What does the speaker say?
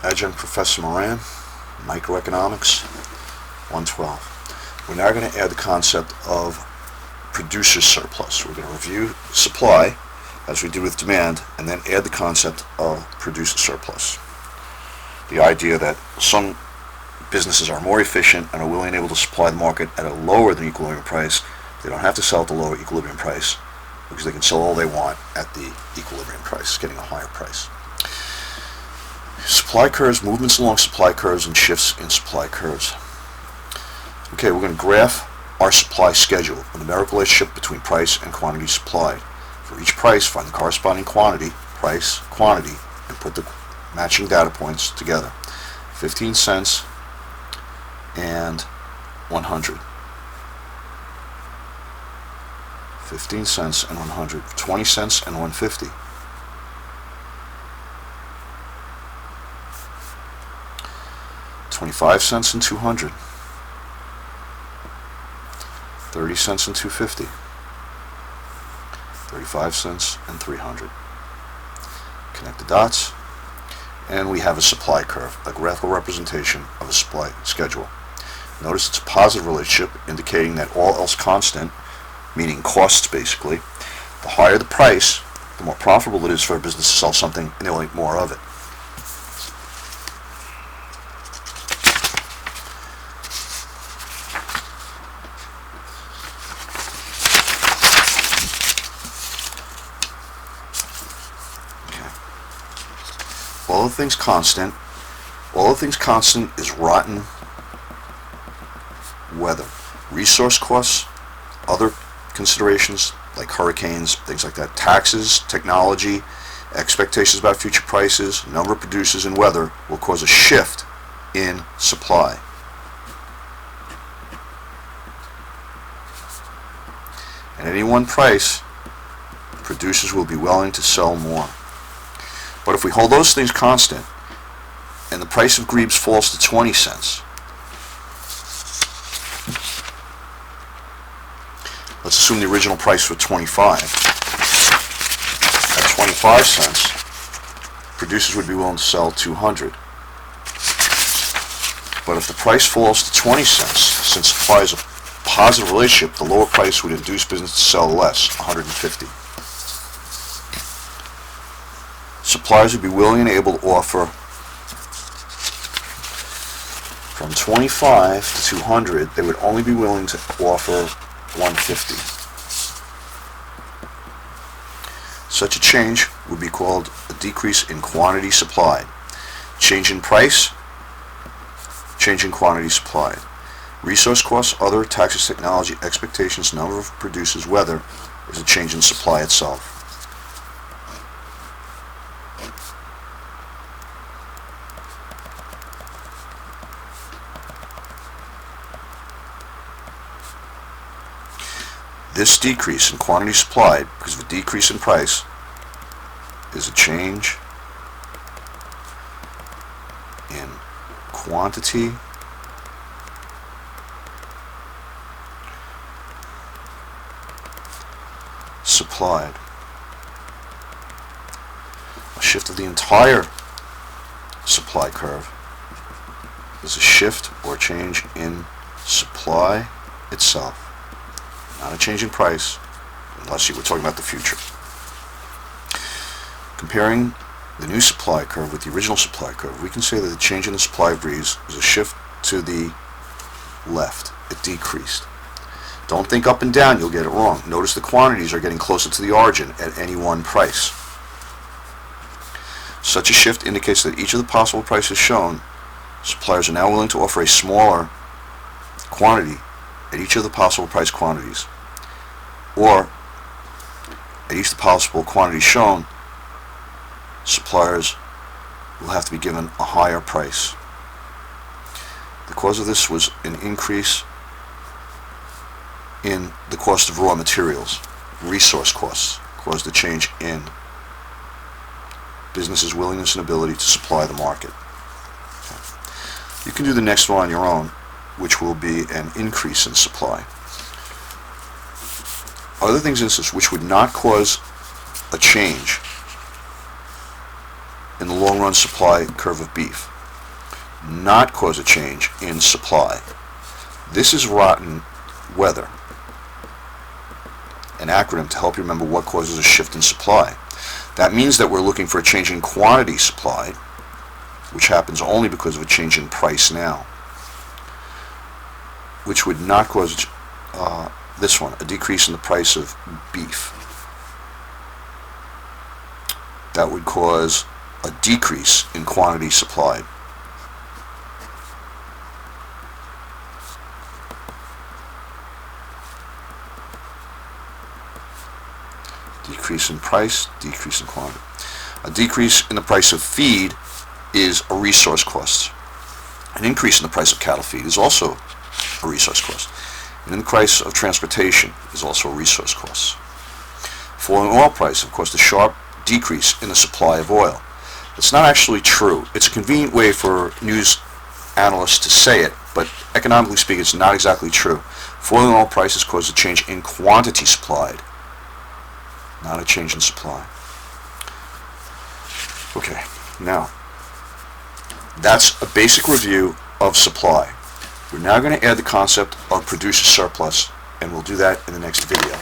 Adjunct Professor Moran, Microeconomics, 112. We're now going to add the concept of producer surplus. We're going to review supply, as we did with demand, and then add the concept of producer surplus. The idea that some businesses are more efficient and are willing and able to supply the market at a lower than equilibrium price. They don't have to sell at the lower equilibrium price because they can sell all they want at the equilibrium price, getting a higher price. Supply curves, movements along supply curves, and shifts in supply curves. Okay, we're going to graph our supply schedule, a numerical relationship between price and quantity supplied. For each price, find the corresponding quantity, price, quantity, and put the matching data points together. 15 cents and 100. 15 cents and 100. 20 cents and 150. 25 cents and 200. 30 cents and 250. 35 cents and 300. Connect the dots, and we have a supply curve, a graphical representation of a supply schedule. Notice it's a positive relationship, indicating that all else constant, meaning costs basically, the higher the price, the more profitable it is for a business to sell something, and they'll make more of it. All other things constant. All other things constant is rotten weather. Resource costs, other considerations like hurricanes, things like that, taxes, technology, expectations about future prices, number of producers, and weather will cause a shift in supply. At any one price, producers will be willing to sell more. But if we hold those things constant, and the price of grebes falls to 20 cents, let's assume the original price was 25. At 25 cents, producers would be willing to sell 200. But if the price falls to 20 cents, since supply is a positive relationship, the lower price would induce business to sell less, 150. Suppliers would be willing and able to offer from 25 to 200. They would only be willing to offer 150. Such a change would be called a decrease in quantity supplied. Change in price, change in quantity supplied. Resource costs, other taxes, technology, expectations, number of producers, weather is a change in supply itself. This decrease in quantity supplied, because of a decrease in price, is a change in quantity supplied. A shift of the entire supply curve is a shift or change in supply itself. Not a change in price, unless you were talking about the future. Comparing the new supply curve with the original supply curve, we can say that the change in the supply of grebes is a shift to the left. It decreased. Don't think up and down, you'll get it wrong. Notice the quantities are getting closer to the origin at any one price. Such a shift indicates that each of the possible prices shown, suppliers are now willing to offer a smaller quantity at each of the possible price quantities, or at each of the possible quantities shown, suppliers will have to be given a higher price. The cause of this was an increase in the cost of raw materials. Resource costs caused a change in businesses' willingness and ability to supply the market. You can do the next one on your own, which will be an increase in supply. Other things in this which would not cause a change in the long run supply curve of beef. not cause a change in supply. This is rotten weather, an acronym to help you remember what causes a shift in supply. That means that we're looking for a change in quantity supplied, which happens only because of a change in price now, which would not cause this one, a decrease in the price of beef. That would cause a decrease in quantity supplied. Decrease in price, decrease in quantity. A decrease in the price of feed is a resource cost. An increase in the price of cattle feed is also a resource cost. And in the price of transportation is also a resource cost. Falling oil price, of course, the sharp decrease in the supply of oil. It's not actually true. It's a convenient way for news analysts to say it, but economically speaking, it's not exactly true. Falling oil prices cause a change in quantity supplied, not a change in supply. Okay, now, that's a basic review of supply. We're now going to add the concept of producer surplus, and we'll do that in the next video.